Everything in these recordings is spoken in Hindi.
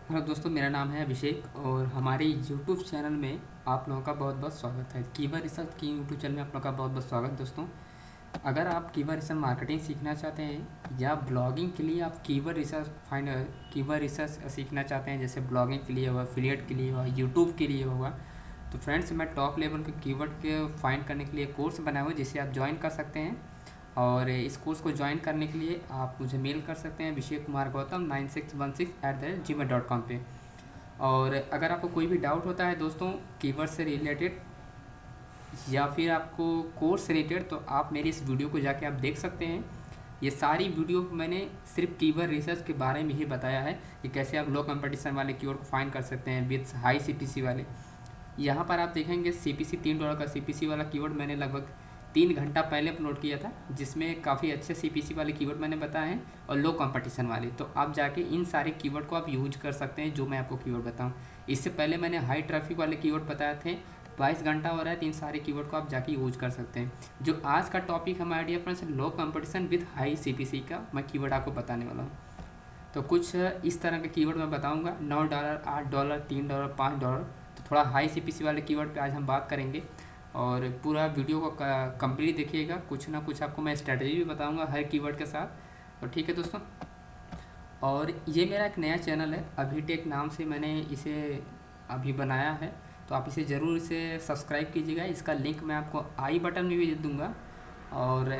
हेलो दोस्तों, मेरा नाम है अभिषेक और हमारे यूट्यूब चैनल में आप लोगों का बहुत बहुत स्वागत है। कीवर्ड रिसर्च की यूट्यूब चैनल में आप लोगों का बहुत बहुत स्वागत दोस्तों। अगर आप कीवर्ड रिसर्च मार्केटिंग सीखना चाहते हैं या ब्लॉगिंग के लिए आप कीवर्ड रिसर्च सीखना चाहते हैं, जैसे ब्लॉगिंग के लिए हुआ, एफिलिएट के लिए हुआ, यूट्यूब के लिए होगा, तो फ्रेंड्स मैं टॉप लेवल के कीवर्ड के फाइंड करने के लिए कोर्स बनाया हुआ है जिसे आप ज्वाइन कर सकते हैं। और इस कोर्स को ज्वाइन करने के लिए आप मुझे मेल कर सकते हैं अभिषेक कुमार गौतम 9616@gmail.com पे। और अगर आपको कोई भी डाउट होता है दोस्तों कीवर्ड से रिलेटेड या फिर आपको कोर्स से रिलेटेड, तो आप मेरी इस वीडियो को जाके आप देख सकते हैं। ये सारी वीडियो मैंने सिर्फ कीवर्ड रिसर्च के बारे में ही बताया है कि कैसे आप लो कंपटीशन वाले कीवर्ड को फाइंड कर सकते हैं विथ हाई सीपीसी वाले। यहाँ पर आप देखेंगे सीपीसी $3 का सीपीसी वाला कीवर्ड मैंने लगभग 3 घंटा पहले अपलोड किया था, जिसमें काफ़ी अच्छे सीपीसी वाले कीवर्ड मैंने बताए हैं और लो कंपटीशन वाले। तो आप जाके इन सारे कीवर्ड को आप यूज कर सकते हैं जो मैं आपको कीवर्ड बताऊं। इससे पहले मैंने हाई ट्रैफिक वाले कीवर्ड बताए थे, 22 घंटा हो रहा है, तो इन सारे कीवर्ड को आप जाके यूज कर सकते हैं। जो आज का टॉपिक हमारा dear friends, low competition with high CPC का मैं कीवर्ड आपको बताने वाला हूँ। तो कुछ इस तरह के कीवर्ड मैं बताऊंगा, $9, $8, $3, $5। तो थोड़ा हाई सीपीसी वाले कीवर्ड पे आज हम बात करेंगे और पूरा वीडियो को कंप्लीट देखिएगा। कुछ ना कुछ आपको मैं स्ट्रेटजी भी बताऊंगा हर कीवर्ड के साथ। तो ठीक है दोस्तों, और ये मेरा एक नया चैनल है अभिटेक नाम से, मैंने इसे अभी बनाया है, तो आप इसे ज़रूर इसे सब्सक्राइब कीजिएगा। इसका लिंक मैं आपको आई बटन में भी दे दूँगा और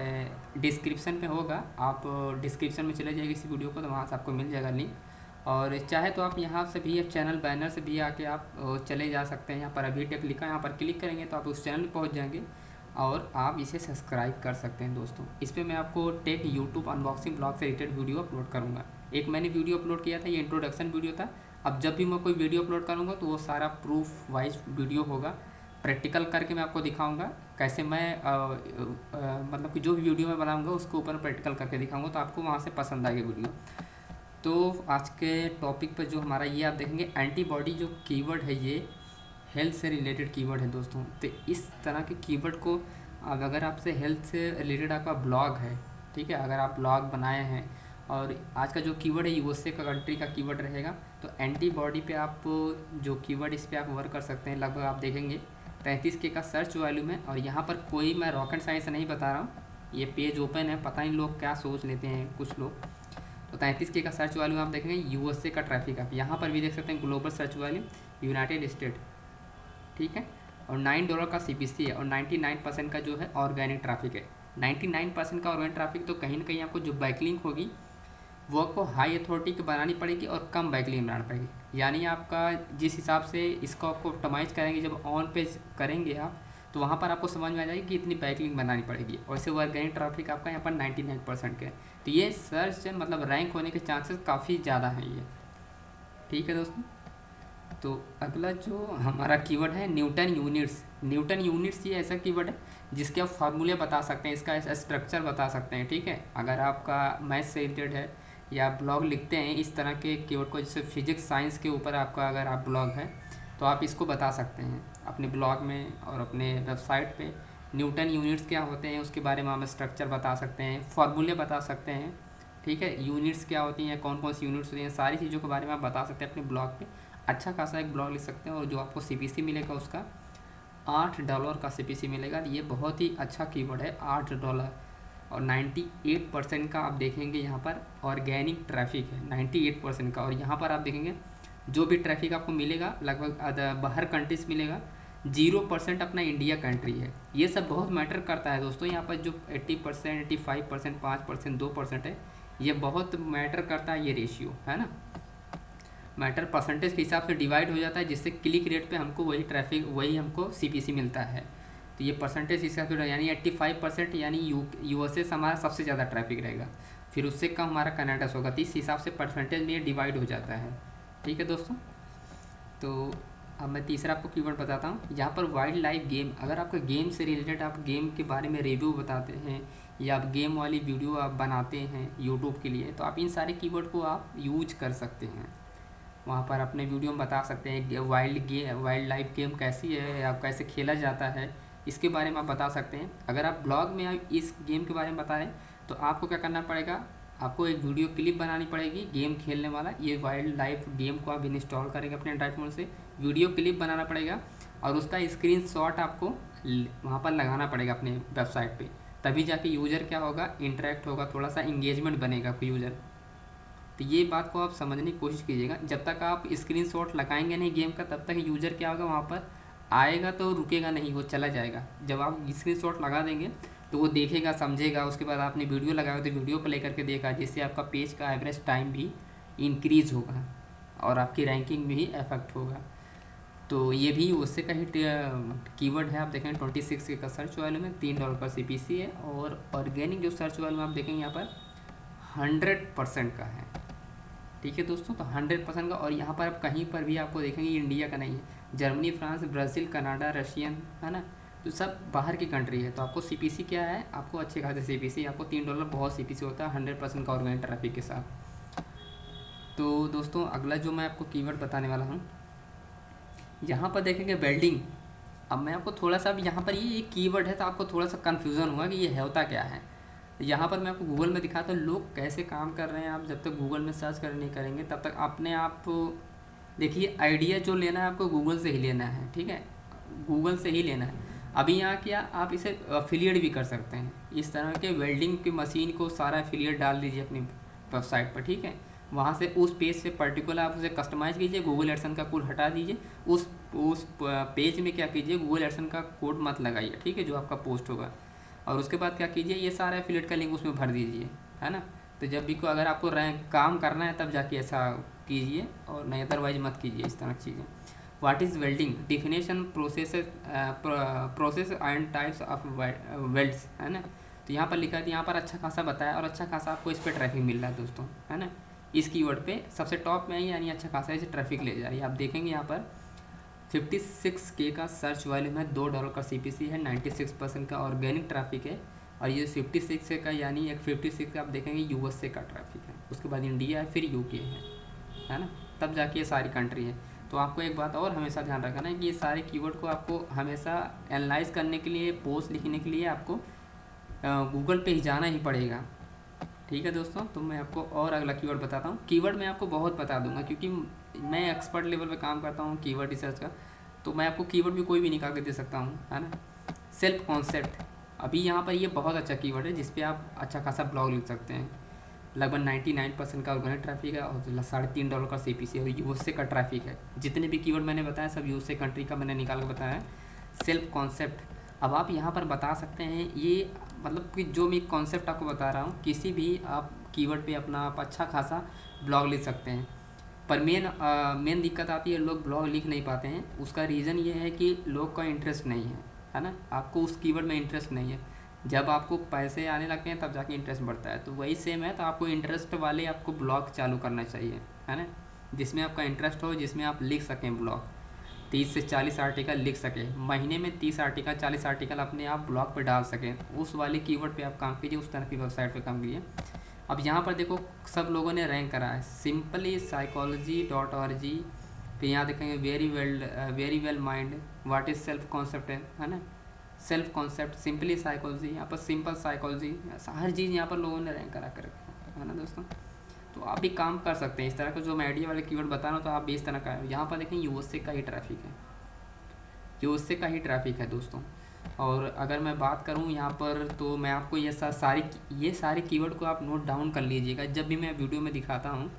डिस्क्रिप्शन पे होगा। आप डिस्क्रिप्शन में चले जाइए इसी वीडियो को, तो वहाँ से आपको मिल जाएगा लिंक। और चाहे तो आप यहाँ से भी चैनल बैनर से भी आके आप चले जा सकते हैं। यहाँ पर अभी टेक लिखा है, यहाँ पर क्लिक करेंगे तो आप उस चैनल पर पहुँच जाएंगे और आप इसे सब्सक्राइब कर सकते हैं दोस्तों। इस पर मैं आपको टेक यूट्यूब अनबॉक्सिंग ब्लॉग से रिलेटेड वीडियो अपलोड करूँगा। एक मैंने वीडियो अपलोड किया था, ये इंट्रोडक्शन वीडियो था। अब जब भी मैं कोई वीडियो अपलोड करूँगा तो वो सारा प्रूफ वाइज वीडियो होगा, प्रैक्टिकल करके मैं आपको दिखाऊंगा कैसे मैं मतलब कि जो भी वीडियो मैं बनाऊंगा उसके ऊपर प्रैक्टिकल करके दिखाऊंगा, तो आपको वहाँ से पसंद आएगी वीडियो। तो आज के टॉपिक पर जो हमारा ये आप देखेंगे एंटीबॉडी जो कीवर्ड है, ये हेल्थ से रिलेटेड कीवर्ड है दोस्तों। तो इस तरह के कीवर्ड को अब अगर आपसे हेल्थ से रिलेटेड आपका ब्लॉग है, ठीक है, अगर आप ब्लॉग बनाए हैं और आज का जो कीवर्ड है यूएसए का कंट्री का कीवर्ड रहेगा, तो एंटीबॉडी पे आप जो कीवर्ड इस पर आप वर्क कर सकते हैं। लगभग आप देखेंगे 33K का सर्च वॉल्यूम है। और यहाँ पर कोई मैं रॉकेट साइंस नहीं बता रहा हूँ, ये पेज ओपन है, पता नहीं लोग क्या सोच लेते हैं कुछ लोग। तो 33K का सर्च वॉल्यूम आप देखेंगे, यूएसए का ट्रैफिक आप यहाँ पर भी देख सकते हैं, global search volume United state, ठीक है। और $9 का सीपीसी है और 99% का जो है ऑर्गेनिक ट्रैफिक है। 99% का ऑर्गेनिक ट्रैफिक, तो कहीं ना कहीं आपको जो बैकलिंक होगी वो आपको हाई अथॉरिटी की बनानी पड़ेगी और कम बैकलिंक बनानी पड़ेगी। यानी आपका जिस हिसाब से इसको आपको ऑप्टिमाइज़ करेंगे, जब ऑन पेज करेंगे आप, तो वहाँ पर आपको समझ में आ जाएगी कि इतनी बैकलिंक बनानी पड़ेगी। और वैसे ऑर्गेनिक ट्रैफिक आपका यहाँ पर 99% का है, तो ये सर्च मतलब रैंक होने के चांसेस काफ़ी ज़्यादा हैं ये, ठीक है दोस्तों। तो अगला जो हमारा कीवर्ड है न्यूटन यूनिट्स। न्यूटन यूनिट्स ये ऐसा कीवर्ड है जिसके आप फार्मूले बता सकते हैं, इसका स्ट्रक्चर बता सकते हैं, ठीक है। अगर आपका मैथ्स से रिलेटेड है या ब्लॉग लिखते हैं इस तरह के कीवर्ड को, जैसे फिजिक्स साइंस के ऊपर आपका अगर आप ब्लॉग है तो आप इसको बता सकते हैं अपने ब्लॉग में और अपने वेबसाइट पे। न्यूटन यूनिट्स क्या होते हैं उसके बारे में आप स्ट्रक्चर बता सकते हैं, फार्मूले बता सकते हैं, ठीक है। यूनिट्स क्या होती हैं, कौन कौन सी यूनिट्स होती हैं, सारी चीज़ों के बारे में आप बता सकते हैं अपने ब्लॉग पे। अच्छा खासा एक ब्लॉग लिख सकते हैं और जो आपको सीपीसी मिलेगा उसका $8 का सीपीसी मिलेगा। ये बहुत ही अच्छा कीवर्ड है, $8। और 98% का आप देखेंगे यहाँ पर ऑर्गेनिक ट्रैफिक है, 98% का। और यहाँ पर आप देखेंगे जो भी ट्रैफिक आपको मिलेगा लगभग बाहर कंट्रीज मिलेगा, 0% अपना इंडिया कंट्री है। ये सब बहुत मैटर करता है दोस्तों। यहाँ पर जो 80%, 85%, 5%, 2% है, ये बहुत मैटर करता है, ये रेशियो है ना, मैटर परसेंटेज के हिसाब से डिवाइड हो जाता है, जिससे क्लिक रेट पे हमको वही ट्रैफिक वही हमको सीपीसी मिलता है। तो ये परसेंटेज हिसाब से यानी 85% यानी यूएसए से हमारा सबसे ज़्यादा ट्रैफिक रहेगा, फिर उससे कम हमारा कनाडा से होगा। तो इस हिसाब से परसेंटेज में ये डिवाइड हो जाता है, ठीक है दोस्तों। तो अब मैं तीसरा आपको कीवर्ड बताता हूँ। यहाँ पर वाइल्ड लाइफ गेम, अगर आपका गेम से रिलेटेड आप गेम के बारे में रिव्यू बताते हैं या आप गेम वाली वीडियो आप बनाते हैं यूट्यूब के लिए, तो आप इन सारे कीवर्ड को आप यूज कर सकते हैं। वहाँ पर अपने वीडियो में बता सकते हैं वाइल्ड लाइफ गेम कैसी है या कैसे खेला जाता है, इसके बारे में आप बता सकते हैं। अगर आप ब्लॉग में आप इस गेम के बारे में बता रहे हैं तो आपको क्या करना पड़ेगा, आपको एक वीडियो क्लिप बनानी पड़ेगी गेम खेलने वाला, ये वाइल्ड लाइफ गेम को आप इंस्टॉल करेंगे अपने एंड्रॉइड फ़ोन से, वीडियो क्लिप बनाना पड़ेगा और उसका स्क्रीनशॉट आपको वहाँ पर लगाना पड़ेगा अपने वेबसाइट पे, तभी जाके यूज़र क्या होगा, इंटरेक्ट होगा, थोड़ा सा इंगेजमेंट बनेगा आपको यूज़र। तो ये बात को आप समझने की कोशिश कीजिएगा, जब तक आप स्क्रीनशॉट लगाएंगे नहीं गेम का तब तक यूज़र क्या होगा, वहाँ पर आएगा तो रुकेगा नहीं, वो चला जाएगा। जब आप स्क्रीनशॉट लगा देंगे तो वो देखेगा, समझेगा, उसके बाद आपने वीडियो लगाया तो वीडियो प्ले करके देखा, जिससे आपका पेज का एवरेज टाइम भी इंक्रीज़ होगा और आपकी रैंकिंग में ही इफेक्ट होगा। तो ये भी उससे का ही कीवर्ड है। आप देखें 26 का सर्च वैल्यू में $3 का CPC है और ऑर्गेनिक जो सर्च वैल्यू में आप देखेंगे यहाँ पर 100% का है। ठीक है दोस्तों, तो 100% का, और यहाँ पर आप कहीं पर भी आपको देखेंगे इंडिया का नहीं है, Germany, France, Brazil, Canada, Russian, है ना, तो सब बाहर की कंट्री है। तो आपको CPC क्या है, आपको अच्छे खासे CPC, आपको $3 बहुत CPC होता है 100% का ऑर्गेनिक ट्रैफिक के साथ। तो दोस्तों अगला जो मैं आपको कीवर्ड बताने वाला हूँ, यहाँ पर देखेंगे वेल्डिंग। अब मैं आपको थोड़ा सा, अब यहाँ पर ये एक कीवर्ड है तो आपको थोड़ा सा कन्फ्यूज़न हुआ कि ये होता क्या है। यहाँ पर मैं आपको गूगल में दिखाता हूँ लोग कैसे काम कर रहे हैं। आप जब तक गूगल में सर्च कर नहीं करेंगे तब तक अपने आप देखिए, आइडिया जो लेना है आपको गूगल से ही लेना है, ठीक है, गूगल से ही लेना है। अभी यहाँ क्या, आप इसे एफिलिएट भी कर सकते हैं, इस तरह के वेल्डिंग की मशीन को सारा एफिलिएट डाल दीजिए अपनी वेबसाइट पर, ठीक है, वहाँ से उस पेज से पर्टिकुलर आप उसे कस्टमाइज़ कीजिए, गूगल एडसन का कोड हटा दीजिए, उस पेज में क्या कीजिए, गूगल एडसन का कोड मत लगाइए, ठीक है, जो आपका पोस्ट होगा, और उसके बाद क्या कीजिए, ये सारा एफिलिएट का लिंक उसमें भर दीजिए, है ना। तो जब भी को अगर आपको रैंक काम करना है तब जाके ऐसा कीजिए और नहीं अदरवाइज मत कीजिए इस तरह की चीज़ें। What is welding, definition, process and types of welds, है ना। तो यहाँ पर लिखा है, यहाँ पर अच्छा खासा बताया और अच्छा खासा आपको इस पर ट्रैफिक मिल रहा है दोस्तों, है ना। इस कीवर्ड पे सबसे टॉप में है, यानी अच्छा खासा इसे ट्रैफिक ले जा रही है। आप देखेंगे यहाँ पर 56K का सर्च वैल्यू में $2 का CPC है, 96% का ऑर्गेनिक ट्रैफिक है, और ये 56 का यानी एक 56 का आप देखेंगे USA का ट्रैफिक है, उसके बाद इंडिया है, फिर UK है ना, तब जाके ये सारी कंट्री है। तो आपको एक बात और हमेशा ध्यान रखना है कि ये सारे कीवर्ड को आपको हमेशा एनालाइज करने के लिए, पोस्ट लिखने के लिए आपको गूगल पे ही जाना ही पड़ेगा, ठीक है दोस्तों। तो मैं आपको और अगला कीवर्ड बताता हूँ। कीवर्ड मैं आपको बहुत बता दूंगा क्योंकि मैं एक्सपर्ट लेवल पे काम करता हूँ कीवर्ड रिसर्च का, तो मैं आपको कीवर्ड भी कोई भी निकाल के दे सकता हूँ, है ना। सेल्फ कॉन्सेप्ट, अभी यहाँ पर ये बहुत अच्छा कीवर्ड है जिस पे आप अच्छा खासा ब्लॉग लिख सकते हैं। लगभग 99% का ऑर्गेनिक ट्रैफिक है और $3.5 का CPC और USA का ट्रैफिक है। जितने भी कीवर्ड मैंने बताया सब USA कंट्री का मैंने निकाल के बताया है। सेल्फ कॉन्सेप्ट, अब आप यहाँ पर बता सकते हैं, ये मतलब कि जो मैं कॉन्सेप्ट आपको बता रहा हूँ, किसी भी आप कीवर्ड पे अपना आप अच्छा खासा ब्लॉग लिख सकते हैं। पर मेन दिक्कत आती है, लोग ब्लॉग लिख नहीं पाते हैं। उसका रीज़न ये है कि लोग का इंटरेस्ट नहीं है ना, आपको उस कीवर्ड में इंटरेस्ट नहीं है। जब आपको पैसे आने लगते हैं तब जाके इंटरेस्ट बढ़ता है, तो वही सेम है। तो आपको इंटरेस्ट वाले आपको ब्लॉग चालू करना चाहिए, है ना, जिसमें आपका इंटरेस्ट हो, जिसमें आप लिख सकें ब्लॉग, 30 से 40 आर्टिकल लिख सकें महीने में, 30 आर्टिकल 40 आर्टिकल अपने आप ब्लॉग पर डाल सकें, उस वाले कीवर्ड पे आप काम कीजिए, उस तरह की वेबसाइट पे काम कीजिए। अब यहाँ पर देखो सब लोगों ने रैंक करा है, सिंपली psychology.org, फिर यहाँ देखेंगे very well mind, what is self concept है ना, सेल्फ कॉन्सेप्ट, सिंपली साइकोलॉजी, यहाँ पर सिंपल साइकोलॉजी, हर चीज़ यहाँ पर लोगों ने रैंक करा कर रखा है ना दोस्तों। तो आप भी काम कर सकते हैं इस तरह का, जो मैं आइडिया वाले कीवर्ड बता रहा हूँ तो आप भी इस तरह का है। यहाँ पर देखें USA का ही ट्रैफिक है, USA का ही ट्रैफिक है दोस्तों। और अगर मैं बात करूँ यहाँ पर, तो मैं आपको ये सारे कीवर्ड को आप नोट डाउन कर लीजिएगा। जब भी मैं वीडियो में दिखाता हूँ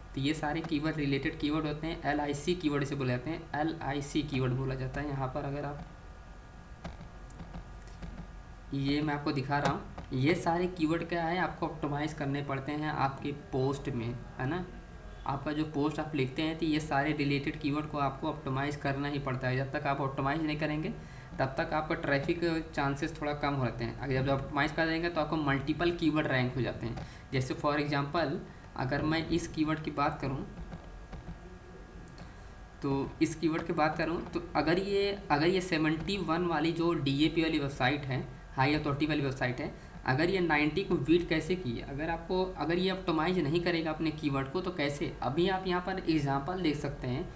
तो ये सारे कीवर्ड रिलेटेड कीवर्ड होते हैं, LIC कीवर्ड से बोले जाते हैं, LIC कीवर्ड बोला जाता है। यहाँ पर अगर आप, ये मैं आपको दिखा रहा हूँ, ये सारे कीवर्ड क्या है, आपको ऑप्टिमाइज़ करने पड़ते हैं आपके पोस्ट में, है ना। आपका जो पोस्ट आप लिखते हैं तो ये सारे रिलेटेड कीवर्ड को आपको ऑप्टिमाइज़ करना ही पड़ता है। जब तक आप ऑप्टिमाइज़ नहीं करेंगे तब तक आपका ट्रैफिक चांसेस थोड़ा कम हो जाते हैं। अगर जब ऑप्टिमाइज़ कर देंगे तो आपको मल्टीपल कीवर्ड रैंक हो जाते हैं। जैसे फॉर एग्जांपल अगर मैं इस कीवर्ड की बात करूं, तो इस कीवर्ड की बात करूं तो अगर ये 71 वाली जो DAP वाली वेबसाइट है, हाई अथॉरिटी वाली वेबसाइट है, अगर ये 90 को बीट कैसे की है, अगर ये ऑप्टिमाइज नहीं करेगा अपने कीवर्ड को तो कैसे। अभी आप यहाँ पर एग्जांपल देख सकते हैं,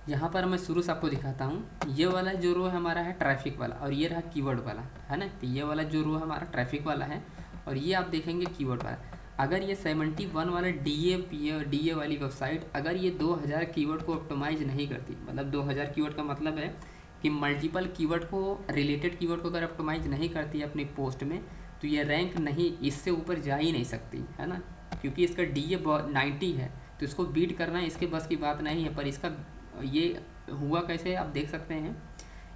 यहाँ पर मैं शुरू से आपको दिखाता हूँ। ये वाला जो रो हमारा है ट्रैफिक वाला, और ये रहा कीवर्ड वाला, है ना। तो ये वाला जो रो हमारा ट्रैफिक वाला है और ये आप देखेंगे कीवर्ड वाला। अगर ये 71 वाला डी ए वाली वेबसाइट अगर ये 2000 कीवर्ड को ऑप्टिमाइज नहीं करती, मतलब 2000 कीवर्ड का मतलब है कि मल्टीपल कीवर्ड को, रिलेटेड कीवर्ड को अगर ऑप्टिमाइज नहीं करती अपनी पोस्ट में, तो ये रैंक नहीं, इससे ऊपर जा ही नहीं सकती, है ना। क्योंकि इसका DA 90 है, तो इसको बीट करना इसके बस की बात नहीं है। पर इसका ये हुआ कैसे आप देख सकते हैं,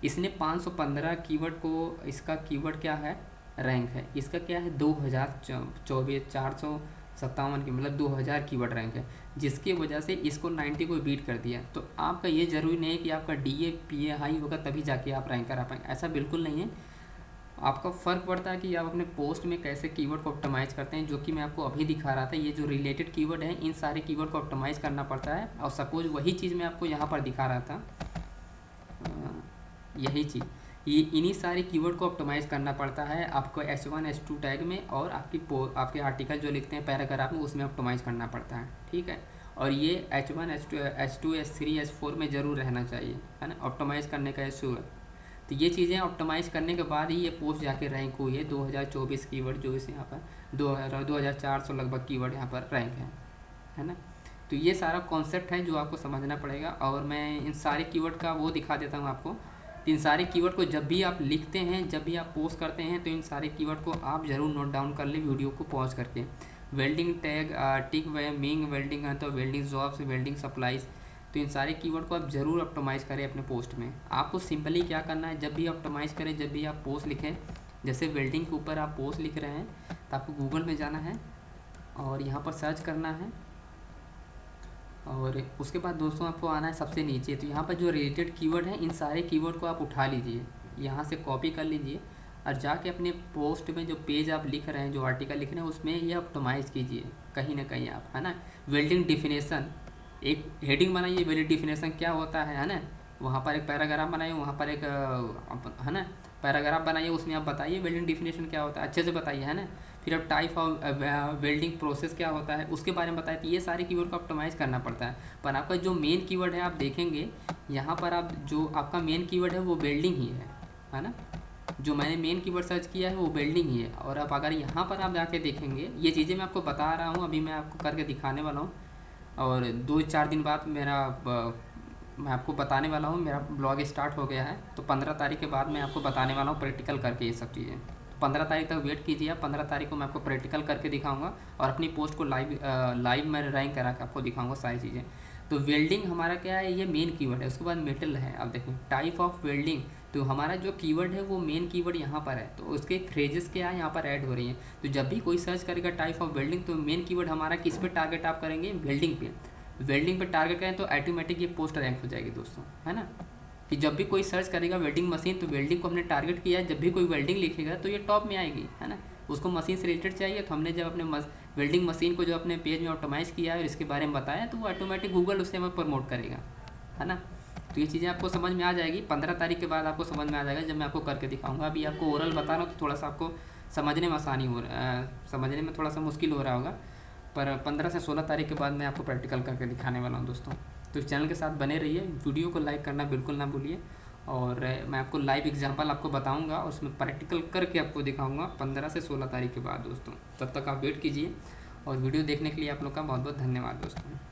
इसने 515 कीवर्ड को, इसका कीवर्ड क्या है, रैंक है, इसका क्या है 2024 457 की, मतलब 2000 कीवर्ड रैंक है, जिसकी वजह से इसको 90 को बीट कर दिया। तो आपका ये ज़रूरी नहीं है कि आपका DA PA हाई होगा तभी जाके आप रैंक करा पाएंगे, ऐसा बिल्कुल नहीं है। आपका फ़र्क पड़ता है कि आप अपने पोस्ट में कैसे कीवर्ड को ऑप्टिमाइज़ करते हैं, जो कि मैं आपको अभी दिखा रहा था। ये जो रिलेटेड कीवर्ड है, इन सारे कीवर्ड को ऑप्टिमाइज़ करना पड़ता है। और सपोज वही चीज़ मैं आपको यहाँ पर दिखा रहा था, यही चीज़, ये इन्हीं सारे कीवर्ड को ऑप्टिमाइज़ करना पड़ता है आपको H1 H2 टैग में, और आपके आर्टिकल जो लिखते हैं पैराग्राफ में, उसमें ऑप्टिमाइज़ करना पड़ता है, ठीक है। और ये H1 H2 H3 H4 में ज़रूर रहना चाहिए, है ना, ऑप्टिमाइज़ करने का इशू है। तो ये चीज़ें ऑप्टिमाइज़ करने के बाद ही ये पोस्ट जाके रैंक हुई है। 2024 कीवर्ड जो इस यहाँ पर 2400 लगभग कीवर्ड यहाँ पर रैंक है ना। तो ये सारा कॉन्सेप्ट है जो आपको समझना पड़ेगा। और मैं इन सारे कीवर्ड का वो दिखा देता हूँ आपको। इन सारे कीवर्ड को जब भी आप लिखते हैं, जब भी आप पोस्ट करते हैं, तो इन सारे कीवर्ड को आप ज़रूर नोट डाउन कर लें वीडियो को पॉज करके। वेल्डिंग टैग, टिक मिंग वेल्डिंग है तो वेल्डिंग जॉब्स, वेल्डिंग सप्लाईज, तो इन सारे कीवर्ड को आप ज़रूर ऑप्टिमाइज़ करें अपने पोस्ट में। आपको सिंपली क्या करना है, जब भी ऑप्टिमाइज़ करें, जब भी आप पोस्ट लिखें, जैसे वेल्डिंग के ऊपर आप पोस्ट लिख रहे हैं, तो आपको गूगल में जाना है और यहाँ पर सर्च करना है। और उसके बाद दोस्तों आपको आना है सबसे नीचे, तो यहाँ पर जो रिलेटेड कीवर्ड है, इन सारे कीवर्ड को आप उठा लीजिए, यहाँ से कॉपी कर लीजिए और जाके अपने पोस्ट में जो पेज आप लिख रहे हैं, जो आर्टिकल लिख रहे हैं, उसमें ये ऑप्टिमाइज़ कीजिए कहीं ना कहीं आप, है ना। वेल्डिंग डिफिनेशन, एक हेडिंग बनाइए, वेल्डिंग डिफिनेशन क्या होता है ना। वहाँ पर एक पैराग्राफ बनाइए, वहाँ पर एक है ना पैराग्राफ बनाइए, उसमें आप बताइए वेल्डिंग डिफिनेशन क्या होता है, अच्छे से बताइए, है ना। फिर अब टाइप ऑफ वेल्डिंग प्रोसेस क्या होता है, उसके बारे में बताइए। तो ये सारे कीवर्ड को ऑप्टिमाइज़ करना पड़ता है। पर आपका जो मेन कीवर्ड है, आप देखेंगे यहाँ पर, आप जो आपका मेन कीवर्ड है वो वेल्डिंग ही है ना। जो मैंने मेन कीवर्ड सर्च किया है वो वेल्डिंग ही है। और अब अगर यहाँ पर आप जाके देखेंगे, ये चीज़ें मैं आपको बता रहा हूँ, अभी मैं आपको करके दिखाने वाला हूँ। और 2-4 दिन बाद मैं आपको बताने वाला हूँ, मेरा ब्लॉग स्टार्ट हो गया है, तो 15 तारीख के बाद मैं आपको बताने वाला हूँ प्रैक्टिकल करके ये सब चीज़ें। 15 तारीख तक वेट कीजिए आप, 15 तारीख को मैं आपको प्रैक्टिकल करके दिखाऊंगा और अपनी पोस्ट को लाइव में रैंक करा के आपको दिखाऊंगा सारी चीज़ें। तो वेल्डिंग हमारा क्या है, ये मेन कीवर्ड है। उसके बाद मेटल है, आप देखें टाइप ऑफ वेल्डिंग, तो हमारा जो कीवर्ड है वो मेन कीवर्ड यहाँ पर है, तो उसके फ्रेजेस क्या है यहाँ पर ऐड हो रही हैं। तो जब भी कोई सर्च करेगा टाइप ऑफ वेल्डिंग, तो मेन कीवर्ड हमारा किस पे टारगेट आप करेंगे, वेल्डिंग पे। वेल्डिंग पे टारगेट करें तो ऑटोमेटिक ये पोस्ट रैंक हो जाएगी दोस्तों, है ना। कि जब भी कोई सर्च करेगा वेल्डिंग मशीन, तो वेल्डिंग को हमने टारगेट किया है, जब भी कोई वेल्डिंग लिखेगा तो ये टॉप में आएगी, है ना। उसको मशीन से रिलेटेड चाहिए, तो हमने जब अपने वेल्डिंग मशीन को जो अपने पेज में ऑटोमाइज़ किया है और इसके बारे में बताया, तो वो ऑटोमेटिक गूगल उससे हमें प्रमोट करेगा, है ना। तो ये चीज़ें आपको समझ में आ जाएगी। 15 तारीख के बाद आपको समझ में आ जाएगा, जब मैं आपको करके दिखाऊंगा। अभी आपको ओरल बता रहा हूँ तो थोड़ा सा आपको समझने में आसानी हो समझने में थोड़ा सा मुश्किल हो रहा होगा, पर 15 से 16 तारीख के बाद मैं आपको प्रैक्टिकल करके दिखाने वाला हूँ दोस्तों। तो इस चैनल के साथ बने रहिए, वीडियो को लाइक करना बिल्कुल ना भूलिए। और मैं आपको लाइव एग्जांपल आपको बताऊंगा और उसमें प्रैक्टिकल करके आपको दिखाऊंगा 15 से 16 तारीख के बाद दोस्तों। तब तक आप वेट कीजिए और वीडियो देखने के लिए आप लोग का बहुत बहुत धन्यवाद दोस्तों।